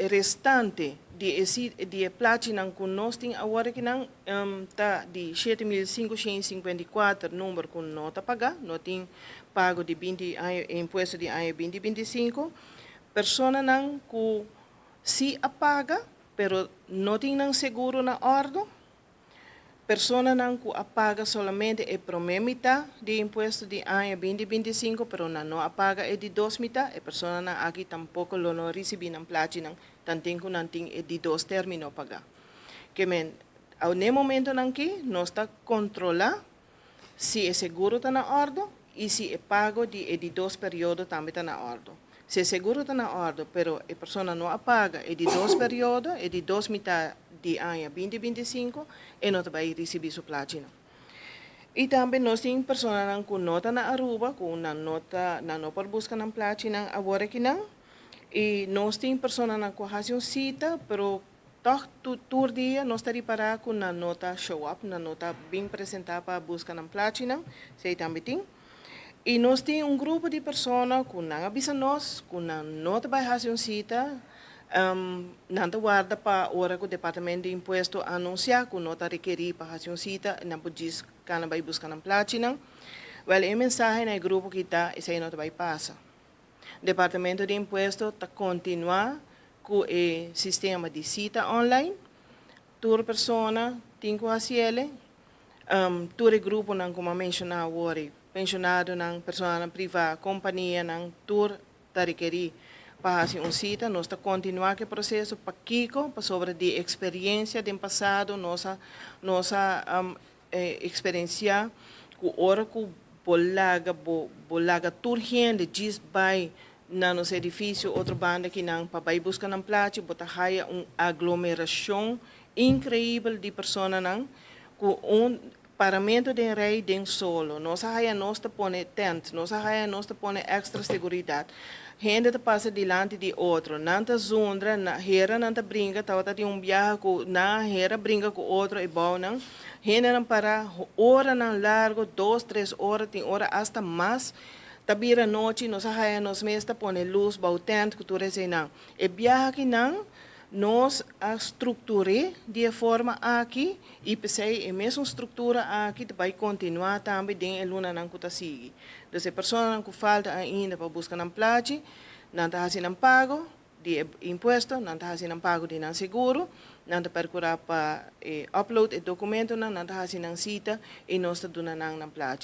restante die plaatje ng kunosting agora que nang ta di 7.554 número com nota paga, noting pago de 20 imposto de ano 2025, persona nang ku si apaga pero noting nang seguro na ordo, persona nang ku apaga solamente e promemita de impuesto de ano 2025 pero não apaga e de 2 mita e persona na aqui tampouco lo no recebi ng plaatje ng tanting ko nanting e de 2 termino paga. Que men, ao ne momento nang que nós está controlar se é seguro está na ordo e se é pago de 2 período também está na ordo. Se é seguro está na ordo, pero a pessoa não apaga é de 2 período, é de 2 mitad de ano 2025 e não vai receber sua platina. E também nós temos pessoas com nota na Aruba, com uma nota na não por busca na platina agora que não. E nós temos pessoas que fazem cita, pero todo dia nós estamos para com uma nota show up, uma nota bem apresentada para buscar na platina, sei também tem. E nós temos grupo de pessoas que não avisam nós, que não vai fazer cita, não guarda para a hora que o departamento de imposto anunciar que não requerir para fazer cita, não pode dizer que não vai buscar na platina. Well, a mensagem no grupo que está, isso não vai passar. Departamento de Imposto está continuar com o sistema de cita online. Toda pessoa tem que fazer, todo grupo, como mencionar agora, pensionado, pessoa privada, companhia, todo está requerir para fazer cita. Nós está continuar o processo para Kiko, para sobre a experiência do passado, nossa experiência com hora que bolaga turgente diz vai na nosso edifício outro banda que não para vai buscar na placa bota haia aglomeração incrível de pessoas não com paramento de rei de solo nós haia nós te põe tent nós haia nós te põe extra segurança gente te passa delante de outro não te zundra na hera não te brinca tava de viaje com na hera brinca com outro e bom não gente não para hora não largo 2, 3 horas tem hora hasta mais tabira noite nós haia nós mesmo põe luz bau tent que tu reze não e viaje que não nós a estrutura de forma aqui e pensei a mesma estrutura aqui vai continuar também dentro da luna não que está seguindo. Então, se a pessoa que falta ainda para buscar na placa, não está fazendo pago de imposto, não está fazendo pago de não seguro, não está procurar para upload o documento, não está fazendo cita e nós está dando na placa.